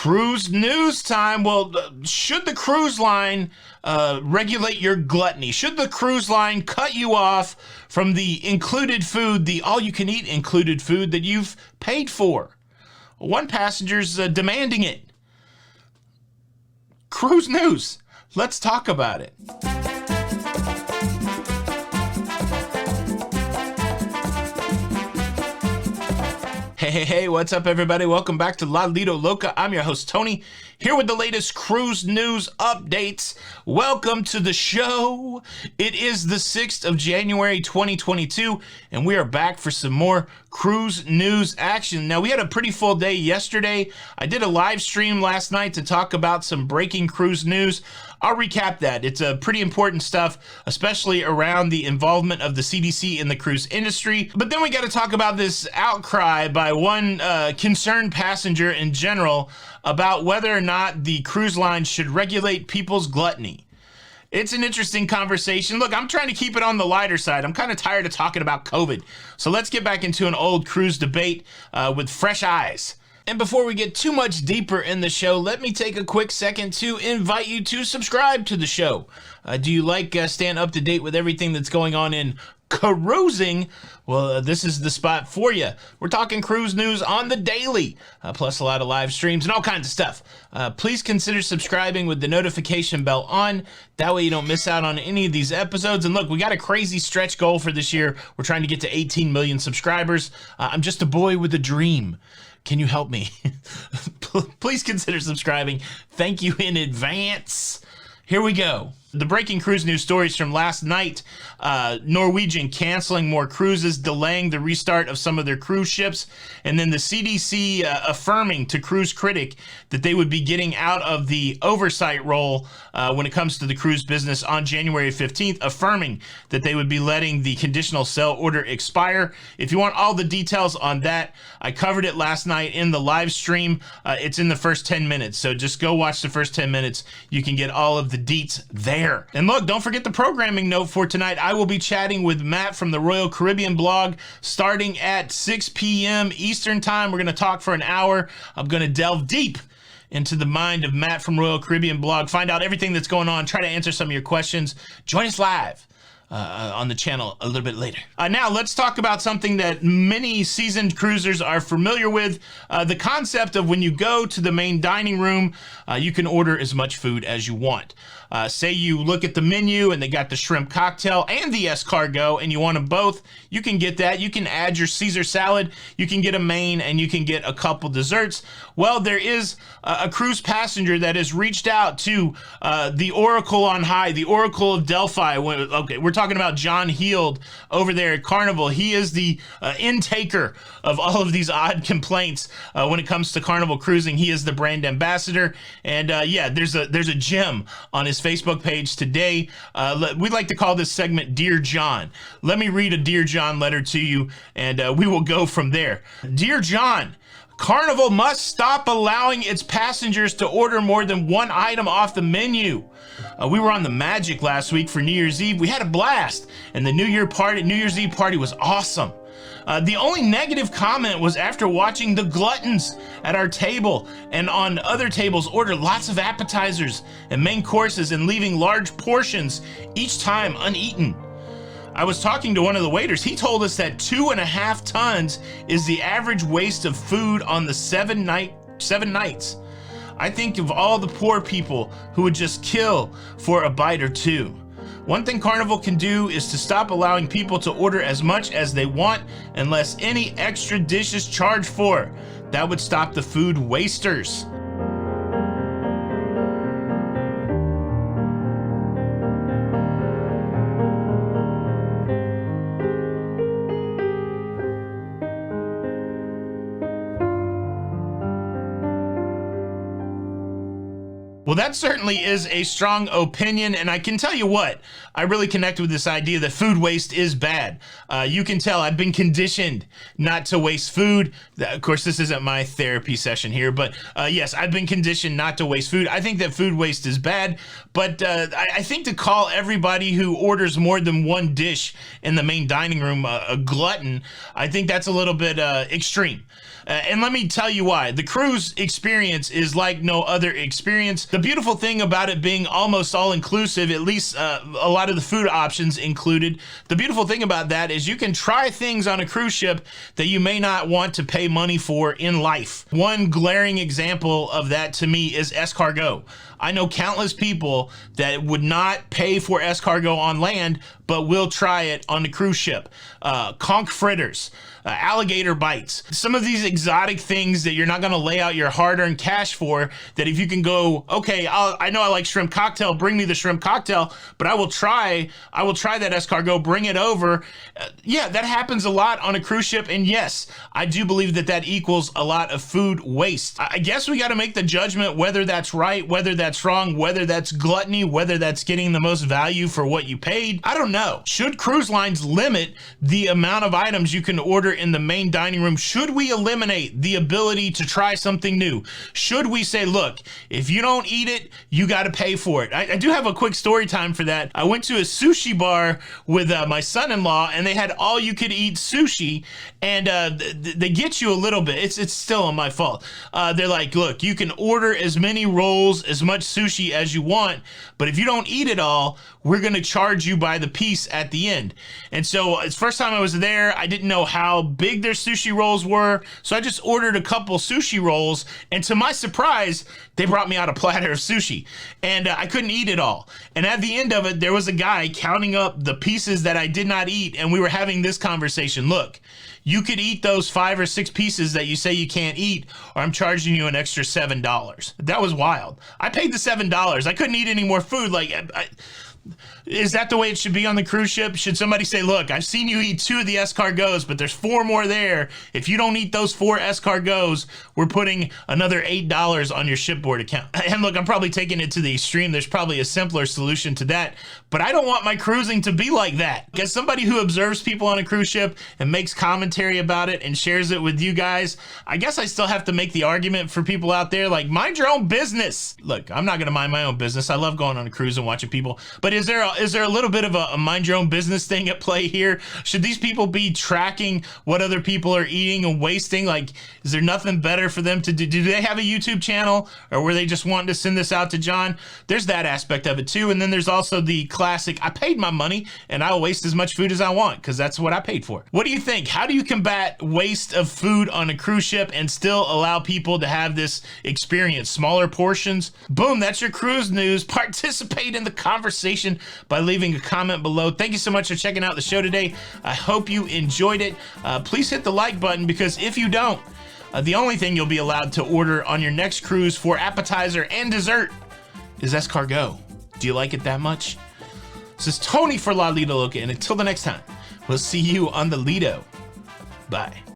Cruise news time. Well, should the cruise line regulate your gluttony? Should the cruise line cut you off from the included food, the all-you-can-eat included food that you've paid for? One passenger's demanding it. Cruise news. Let's talk about it. Hey, what's up, everybody? Welcome back to Lido, Loca. I'm your host, Tony, here with the latest cruise news updates. Welcome to the show. It is the 6th of January, 2022, and we are back for some more cruise news action. Now, we had a pretty full day yesterday. I did a live stream last night to talk about some breaking cruise news. I'll recap that. It's pretty important stuff, especially around the involvement of the CDC in the cruise industry. But then we got to talk about this outcry by one concerned passenger in general about whether or not the cruise line should regulate people's gluttony. It's an interesting conversation. Look, I'm trying to keep it on the lighter side. I'm kind of tired of talking about COVID. So let's get back into an old cruise debate with fresh eyes. And before we get too much deeper in the show, let me take a quick second to invite you to subscribe to the show. Do you like staying up to date with everything that's going on in cruising? Well, this is the spot for you. We're talking cruise news on the daily, plus a lot of live streams and all kinds of stuff. Please consider subscribing with the notification bell on. That way you don't miss out on any of these episodes. And look, we got a crazy stretch goal for this year. We're trying to get to 18 million subscribers. I'm just a boy with a dream. Can you help me? Please consider subscribing. Thank you in advance. Here we go. The breaking cruise news stories from last night. Norwegian canceling more cruises, delaying the restart of some of their cruise ships, and then the CDC affirming to Cruise Critic that they would be getting out of the oversight role when it comes to the cruise business on January 15th, affirming that they would be letting the conditional sell order expire. If you want all the details on that, I covered it last night in the live stream. It's in the first 10 minutes, so just go watch the first 10 minutes. You can get all of the deets there. And look, don't forget the programming note for tonight. I will be chatting with Matt from the Royal Caribbean blog starting at 6 p.m. Eastern time. We're going to talk for an hour. I'm going to delve deep into the mind of Matt from Royal Caribbean blog, find out everything that's going on, try to answer some of your questions. Join us live on the channel a little bit later. Now let's talk about something that many seasoned cruisers are familiar with, the concept of when you go to the main dining room, you can order as much food as you want. Say you look at the menu and they got the shrimp cocktail and the escargot and you want them both, you can get that. You can add your Caesar salad, you can get a main, and you can get a couple desserts. Well, there is a cruise passenger that has reached out to the Oracle on high, the Oracle of Delphi. Okay, we're talking about John Heald over there at Carnival. He is the intaker of all of these odd complaints when it comes to Carnival cruising. He is the brand ambassador, and yeah, there's a gem on his Facebook page today. We'd like to call this segment Dear John. Let me read a Dear John letter to you, and we will go from there. Dear John, Carnival must stop allowing its passengers to order more than one item off the menu. We were on the Magic last week for New Year's Eve. We had a blast, and the New Year's Eve party was awesome. The only negative comment was after watching the gluttons at our table and on other tables order lots of appetizers and main courses and leaving large portions each time uneaten. I was talking to one of the waiters. He told us that 2.5 tons is the average waste of food on the 7 nights. I think of all the poor people who would just kill for a bite or two. One thing Carnival can do is to stop allowing people to order as much as they want unless any extra dish is charged for. That would stop the food wasters. Well, that certainly is a strong opinion, and I can tell you what, I really connect with this idea that food waste is bad. You can tell I've been conditioned not to waste food. Of course, this isn't my therapy session here, but yes, I've been conditioned not to waste food. I think that food waste is bad, but I think to call everybody who orders more than one dish in the main dining room a glutton, I think that's a little bit extreme. And let me tell you why. The cruise experience is like no other experience. The beautiful thing about it being almost all-inclusive, at least a lot of the food options included, the beautiful thing about that is you can try things on a cruise ship that you may not want to pay money for in life. One glaring example of that to me is escargot. I know countless people that would not pay for escargot on land, but will try it on the cruise ship. Conch fritters, alligator bites, some of these exotic things that you're not gonna lay out your hard-earned cash for, that if you can go, okay, I know I like shrimp cocktail, bring me the shrimp cocktail, but I will try that escargot, bring it over. Yeah, that happens a lot on a cruise ship, and yes, I do believe that that equals a lot of food waste. I guess we gotta make the judgment whether that's right, whether that's wrong, whether that's gluttony, whether that's getting the most value for what you paid. I don't know. Should cruise lines limit the amount of items you can order in the main dining room? Should we eliminate the ability to try something new? Should we say, look, if you don't eat it, you got to pay for it? I do have a quick story time for that. I went to a sushi bar with my son-in-law, and they had all-you-could-eat sushi, and they get you a little bit. It's still my fault. They're like, look, you can order as many rolls, as much sushi as you want, but if you don't eat it all, we're going to charge you by the piece at the end. And so it's first time I was there, I didn't know how big their sushi rolls were, so I just ordered a couple sushi rolls, and to my surprise, they brought me out a platter of sushi, and I couldn't eat it all. And at the end of it, there was a guy counting up the pieces that I did not eat, and we were having this conversation. Look, you could eat those 5 or 6 pieces that you say you can't eat, or I'm charging you an extra $7. That was wild. I paid the $7. I couldn't eat any more food. Like, is that the way it should be on the cruise ship? Should somebody say, look, I've seen you eat 2 of the escargots, but there's 4 more there. If you don't eat those 4 escargots, we're putting another $8 on your shipboard account. And look, I'm probably taking it to the extreme. There's probably a simpler solution to that, but I don't want my cruising to be like that. As somebody who observes people on a cruise ship and makes commentary about it and shares it with you guys, I guess I still have to make the argument for people out there, like, mind your own business. Look, I'm not gonna mind my own business. I love going on a cruise and watching people, but is there a little bit of a mind your own business thing at play here? Should these people be tracking what other people are eating and wasting? Like, is there nothing better for them to do? Do they have a YouTube channel, or were they just wanting to send this out to John? There's that aspect of it too. And then there's also the classic, I paid my money and I'll waste as much food as I want because that's what I paid for. What do you think? How do you combat waste of food on a cruise ship and still allow people to have this experience? Smaller portions? Boom, that's your cruise news. Participate in the conversation by leaving a comment below. Thank you so much for checking out the show today. I hope you enjoyed it. Please hit the like button, because if you don't, the only thing you'll be allowed to order on your next cruise for appetizer and dessert is escargot. Do you like it that much? This is Tony for Lido, Loca, and until the next time, we'll see you on the Lido. Bye.